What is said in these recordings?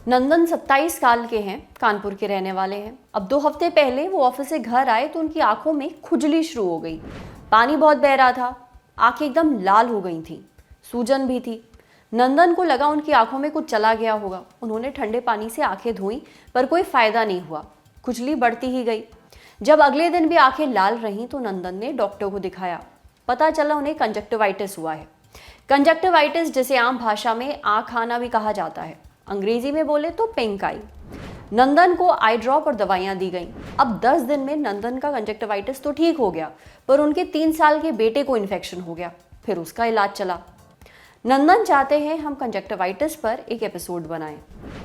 नंदन 27 साल के हैं, कानपुर के रहने वाले हैं। अब 2 हफ्ते पहले वो ऑफिस से घर आए तो उनकी आंखों में खुजली शुरू हो गई। पानी बहुत बह रहा था, आंखें एकदम लाल हो गई थी, सूजन भी थी। नंदन को लगा उनकी आंखों में कुछ चला गया होगा। उन्होंने ठंडे पानी से आंखें धोई पर कोई फायदा नहीं हुआ, खुजली बढ़ती ही गई। जब अगले दिन भी आंखें लाल रहीं तो नंदन ने डॉक्टर को दिखाया। पता चला उन्हें कंजक्टिवाइटिस हुआ है। कंजक्टिवाइटिस जिसे आम भाषा में आंख आना भी कहा जाता है, अंग्रेजी में बोले तो पिंक आई। नंदन को आई ड्रॉप और दवाइयां दी गईं। अब 10 दिन में नंदन का कंजक्टिवाइटिस तो ठीक हो गया, पर उनके 3 साल के बेटे को इन्फेक्शन हो गया, फिर उसका इलाज चला। नंदन चाहते हैं हम कंजक्टिवाइटिस पर एक एपिसोड बनाएं।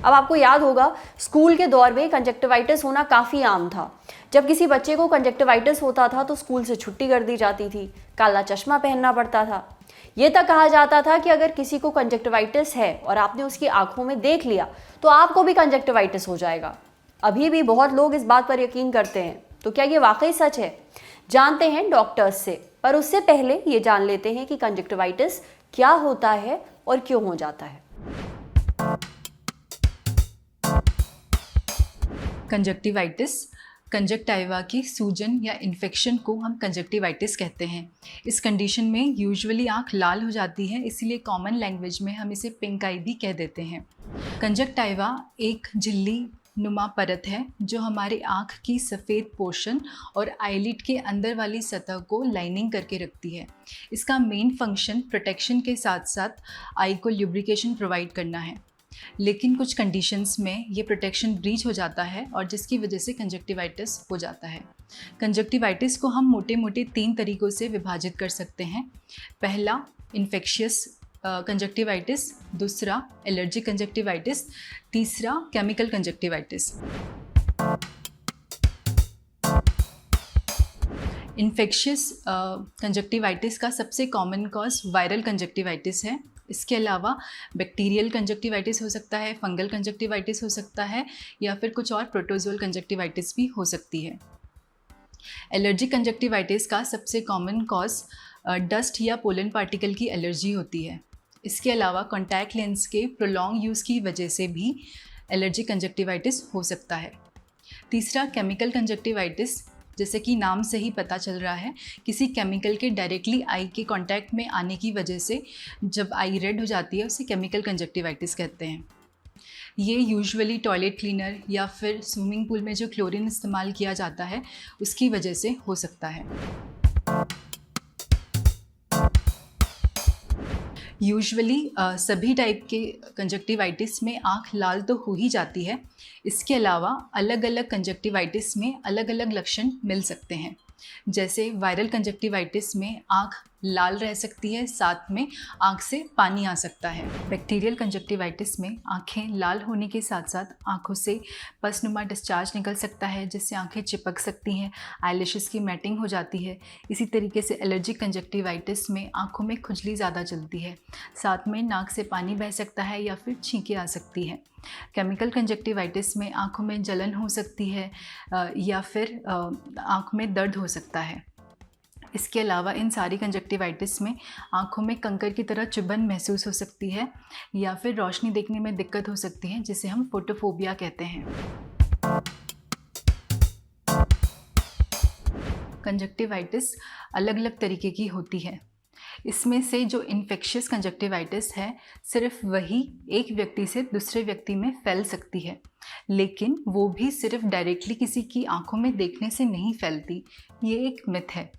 अब आपको याद होगा, स्कूल के दौर में कंजक्टिवाइटिस होना काफ़ी आम था। जब किसी बच्चे को कंजक्टिवाइटिस होता था तो स्कूल से छुट्टी कर दी जाती थी, काला चश्मा पहनना पड़ता था। ये तक कहा जाता था कि अगर किसी को कंजक्टिवाइटिस है और आपने उसकी आंखों में देख लिया तो आपको भी कंजक्टिवाइटिस हो जाएगा। अभी भी बहुत लोग इस बात पर यकीन करते हैं, तो क्या ये वाकई सच है? जानते हैं डॉक्टर्स से, पर उससे पहले ये जान लेते हैं कि कंजक्टिवाइटिस क्या होता है और क्यों हो जाता है। कंजक्टिवाइटिस, कंजक्टाइवा की सूजन या इन्फेक्शन को हम कंजक्टिवाइटिस कहते हैं। इस कंडीशन में यूजुअली आँख लाल हो जाती है, इसीलिए कॉमन लैंग्वेज में हम इसे पिंक आई भी कह देते हैं। कंजक्टाइवा एक झिल्ली नुमा परत है जो हमारे आँख की सफ़ेद पोर्शन और आईलिड के अंदर वाली सतह को लाइनिंग करके रखती है। इसका मेन फंक्शन प्रोटेक्शन के साथ साथ आई को ल्यूब्रिकेशन प्रोवाइड करना है, लेकिन कुछ कंडीशंस में ये प्रोटेक्शन ब्रीच हो जाता है और जिसकी वजह से कंजक्टिवाइटिस हो जाता है। कंजक्टिवाइटिस को हम मोटे मोटे 3 तरीक़ों से विभाजित कर सकते हैं। पहला इन्फेक्शियस कंजक्टिवाइटिस, दूसरा एलर्जिक कंजक्टिवाइटिस, तीसरा केमिकल कंजक्टिवाइटिस। इन्फेक्शियस कंजक्टिवाइटिस का सबसे कॉमन कॉज वायरल कंजक्टिवाइटिस है। इसके अलावा बैक्टीरियल कंजक्टिवाइटिस हो सकता है, फंगल कंजक्टिवाइटिस हो सकता है, या फिर कुछ और प्रोटोजोअल कंजक्टिवाइटिस भी हो सकती है। एलर्जिक कंजक्टिवाइटिस का सबसे कॉमन कॉज डस्ट या पोलन पार्टिकल की एलर्जी होती है। इसके अलावा कॉन्टैक्ट लेंस के प्रोलॉन्ग यूज़ की वजह से भी एलर्जिक कंजक्टिवाइटिस हो सकता है। तीसरा केमिकल कंजक्टिवाइटिस, जैसे कि नाम से ही पता चल रहा है, किसी केमिकल के डायरेक्टली आई के कांटेक्ट में आने की वजह से जब आई रेड हो जाती है उसे केमिकल कंजक्टिवाइटिस कहते हैं। ये यूजुअली टॉयलेट क्लीनर या फिर स्विमिंग पूल में जो क्लोरीन इस्तेमाल किया जाता है उसकी वजह से हो सकता है। यूजुअली सभी टाइप के कंजक्टिवाइटिस में आँख लाल तो हो ही जाती है। इसके अलावा अलग अलग कंजक्टिवाइटिस में अलग अलग लक्षण मिल सकते हैं। जैसे वायरल कंजक्टिवाइटिस में आँख लाल रह सकती है, साथ में आँख से पानी आ सकता है। बैक्टीरियल कंजक्टिवाइटिस में आँखें लाल होने के साथ साथ आँखों से पसनुमा डिस्चार्ज निकल सकता है, जिससे आँखें चिपक सकती हैं, आईलैशेस की मैटिंग हो जाती है। इसी तरीके से एलर्जिक कंजक्टिवाइटिस में आँखों में खुजली ज़्यादा चलती है, साथ में नाक से पानी बह सकता है या फिर छींकें आ सकती हैं। केमिकल कंजक्टिवाइटिस में आँखों में जलन हो सकती है या फिर आँख में दर्द हो सकता है। इसके अलावा इन सारी कंजक्टिवाइटिस में आँखों में कंकर की तरह चुभन महसूस हो सकती है या फिर रोशनी देखने में दिक्कत हो सकती है, जिसे हम फोटोफोबिया कहते हैं। कंजक्टिवाइटिस अलग अलग तरीके की होती है। इसमें से जो इन्फेक्शियस कंजक्टिवाइटिस है, सिर्फ वही एक व्यक्ति से दूसरे व्यक्ति में फैल सकती है, लेकिन वो भी सिर्फ डायरेक्टली किसी की आंखों में देखने से नहीं फैलती। ये एक मिथ है।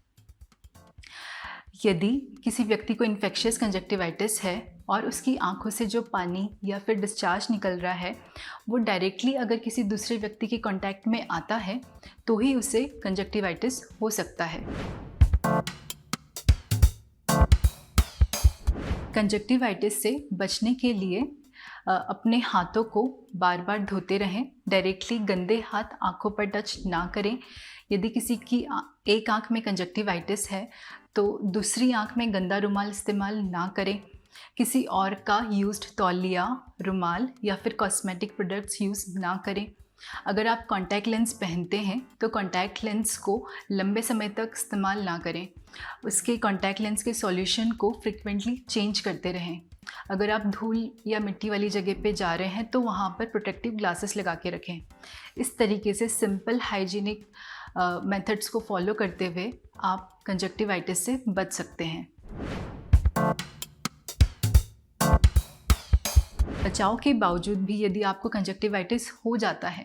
यदि किसी व्यक्ति को इन्फेक्शियस कंजक्टिवाइटिस है और उसकी आंखों से जो पानी या फिर डिस्चार्ज निकल रहा है वो डायरेक्टली अगर किसी दूसरे व्यक्ति के कांटेक्ट में आता है तो ही उसे कंजक्टिवाइटिस हो सकता है। कंजक्टिवाइटिस से बचने के लिए अपने हाथों को बार बार धोते रहें। डायरेक्टली गंदे हाथ आँखों पर टच ना करें। यदि किसी की एक आँख में कंजक्टिवाइटिस है तो दूसरी आँख में गंदा रुमाल इस्तेमाल ना करें। किसी और का यूज्ड तौलिया, रुमाल या फिर कॉस्मेटिक प्रोडक्ट्स यूज़ ना करें। अगर आप कॉन्टैक्ट लेंस पहनते हैं तो कॉन्टैक्ट लेंस को लंबे समय तक इस्तेमाल ना करें। उसके कॉन्टैक्ट लेंस के सॉल्यूशन को फ्रिक्वेंटली चेंज करते रहें। अगर आप धूल या मिट्टी वाली जगह पे जा रहे हैं तो वहाँ पर प्रोटेक्टिव ग्लासेस लगा के रखें। इस तरीके से सिंपल हाइजीनिक मेथड्स को फॉलो करते हुए आप कंजक्टिवाइटिस से बच सकते हैं। बचाव के बावजूद भी यदि आपको कंजक्टिवाइटिस हो जाता है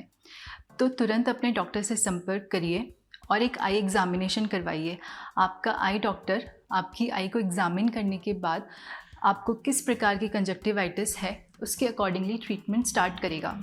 तो तुरंत अपने डॉक्टर से संपर्क करिए और एक आई एग्ज़ामिनेशन करवाइए। आपका आई डॉक्टर आपकी आई को एग्ज़ामिन करने के बाद आपको किस प्रकार की कंजक्टिवाइटिस है उसके अकॉर्डिंगली ट्रीटमेंट स्टार्ट करेगा।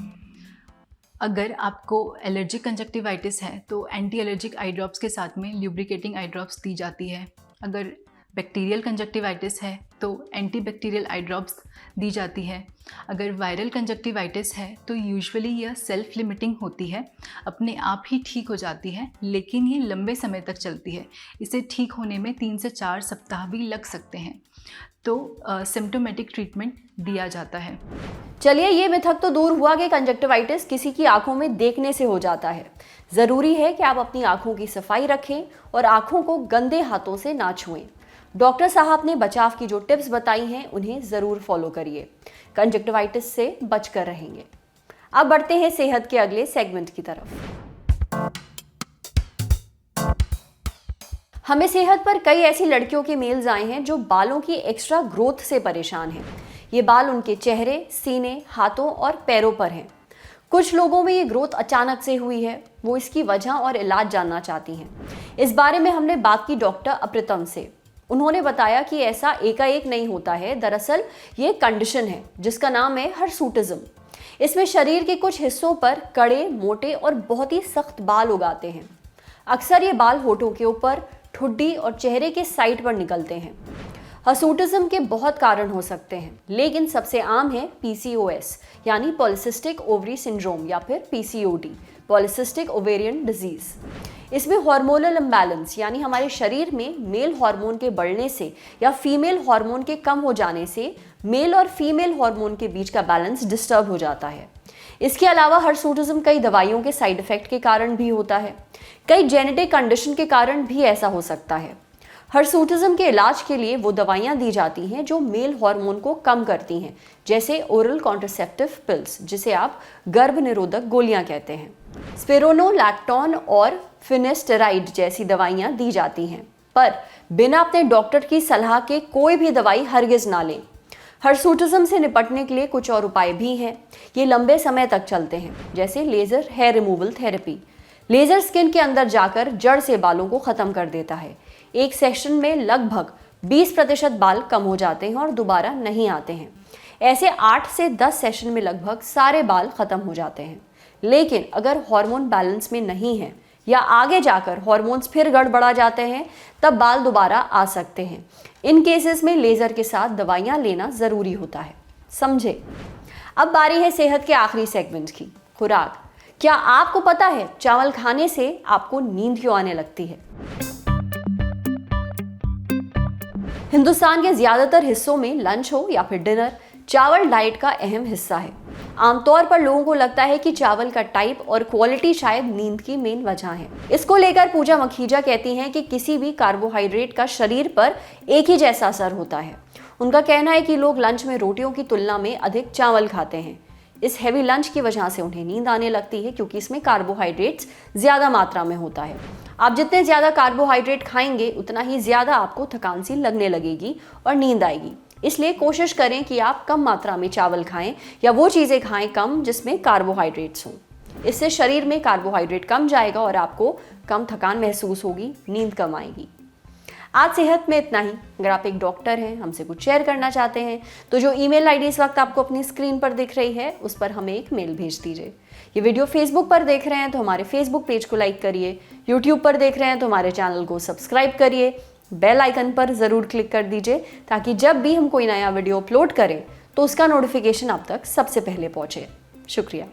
अगर आपको एलर्जिक कंजक्टिवाइटिस है तो एंटी एलर्जिक आई ड्रॉप्स के साथ में ल्यूब्रिकेटिंग आई ड्रॉप्स दी जाती है। अगर बैक्टीरियल कंजक्टिवाइटिस है तो एंटी बैक्टीरियल आई ड्रॉप्स दी जाती है। अगर वायरल कंजक्टिवाइटिस है तो यूजुअली यह सेल्फ लिमिटिंग होती है, अपने आप ही ठीक हो जाती है, लेकिन ये लंबे समय तक चलती है। इसे ठीक होने में 3 से 4 सप्ताह भी लग सकते हैं। तो सिम्टोमेटिक ट्रीटमेंट दिया जाता है। चलिए, ये मिथक तो दूर हुआ कि कंजक्टिवाइटिस किसी की आंखों में देखने से हो जाता है। ज़रूरी है कि आप अपनी आंखों की सफाई रखें और आंखों को गंदे हाथों से ना छुएं। डॉक्टर साहब ने बचाव की जो टिप्स बताई हैं उन्हें ज़रूर फॉलो करिए, कंजक्टिवाइटिस से बचकर रहेंगे। अब बढ़ते हैं सेहत के अगले सेगमेंट की तरफ। हमें सेहत पर कई ऐसी लड़कियों के मेल्स आए हैं जो बालों की एक्स्ट्रा ग्रोथ से परेशान हैं। ये बाल उनके चेहरे, सीने, हाथों और पैरों पर हैं। कुछ लोगों में ये ग्रोथ अचानक से हुई है, वो इसकी वजह और इलाज जानना चाहती हैं। इस बारे में हमने बात की डॉक्टर अप्रितम से। उन्होंने बताया कि ऐसा एकाएक नहीं होता है। दरअसल ये कंडीशन है जिसका नाम है हर्सूटिज्म। इसमें शरीर के कुछ हिस्सों पर कड़े, मोटे और बहुत ही सख्त बाल उगाते हैं। अक्सर ये बाल होठों के ऊपर, ठुड्डी और चेहरे के साइड पर निकलते हैं। हर्सूटिज्म के बहुत कारण हो सकते हैं, लेकिन सबसे आम है PCOS यानी पॉलिसिस्टिक ओवरी सिंड्रोम या फिर PCOD, पॉलिसिस्टिक ओवेरियन डिजीज। इसमें हार्मोनल इम्बैलेंस यानी हमारे शरीर में मेल हार्मोन के बढ़ने से या फीमेल हार्मोन के कम हो जाने से मेल और फीमेल हार्मोन के बीच का बैलेंस डिस्टर्ब हो जाता है। इसके अलावा हर्सूटिज्म कई दवाइयों के साइड इफेक्ट के कारण भी होता है। कई जेनेटिक कंडीशन के कारण भी ऐसा हो सकता है। हर्सूटिज्म के इलाज के लिए वो दवाइयाँ दी जाती हैं जो मेल हार्मोन को कम करती हैं, जैसे ओरल कॉन्ट्रासेप्टिव पिल्स, जिसे आप गर्भ निरोधक गोलियां कहते हैं। स्पिरोनोलैक्टोन और फिनेस्टेराइड जैसी दवाइयाँ दी जाती हैं, पर बिना अपने डॉक्टर की सलाह के कोई भी दवाई हरगिज ना लें। हर्सूटिज्म से निपटने के लिए कुछ और उपाय भी हैं। ये लंबे समय तक चलते हैं, जैसे laser hair removal therapy. Laser skin के अंदर जाकर जड़ से बालों को ख़त्म कर देता है। एक सेशन में लगभग 20% बाल कम हो जाते हैं और दोबारा नहीं आते हैं। ऐसे 8 से 10 सेशन में लगभग सारे बाल ख़त्म हो जाते हैं। लेकिन अगर हार्मोन बैलेंस में नहीं है या आगे जाकर हार्मोन्स फिर गड़बड़ा जाते हैं, तब बाल दोबारा आ सकते हैं। इन केसेस में लेज़र के साथ दवाइयाँ लेना ज़रूरी होता है। समझे? अब बारी है सेहत के आखिरी सेगमेंट की, खुराक। क्या आपको पता है चावल खाने से आपको नींद क्यों आने लगती है? हिंदुस्तान के ज्यादातर हिस्सों में लंच हो या फिर डिनर, चावल डाइट का अहम हिस्सा है। आमतौर पर लोगों को लगता है कि चावल का टाइप और क्वालिटी शायद नींद की मेन वजह है। इसको लेकर पूजा मखीजा कहती हैं कि किसी भी कार्बोहाइड्रेट का शरीर पर एक ही जैसा असर होता है। उनका कहना है कि लोग लंच में रोटियों की तुलना में अधिक चावल खाते हैं। इस हैवी लंच की वजह से उन्हें नींद आने लगती है, क्योंकि इसमें कार्बोहाइड्रेट्स ज़्यादा मात्रा में होता है। आप जितने ज़्यादा कार्बोहाइड्रेट खाएंगे उतना ही ज़्यादा आपको थकान सी लगने लगेगी और नींद आएगी। इसलिए कोशिश करें कि आप कम मात्रा में चावल खाएं या वो चीज़ें खाएं कम जिसमें कार्बोहाइड्रेट्स हों। इससे शरीर में कार्बोहाइड्रेट कम जाएगा और आपको कम थकान महसूस होगी, नींद कम आएगी। आज सेहत में इतना ही। अगर आप एक डॉक्टर हैं, हमसे कुछ शेयर करना चाहते हैं, तो जो ईमेल आईडी इस वक्त आपको अपनी स्क्रीन पर दिख रही है उस पर हमें एक मेल भेज दीजिए। ये वीडियो फेसबुक पर देख रहे हैं तो हमारे फेसबुक पेज को लाइक करिए, यूट्यूब पर देख रहे हैं तो हमारे चैनल को सब्सक्राइब करिए, बेल आइकन पर ज़रूर क्लिक कर दीजिए ताकि जब भी हम कोई नया वीडियो अपलोड करें तो उसका नोटिफिकेशन आप तक सबसे पहले पहुँचे। शुक्रिया।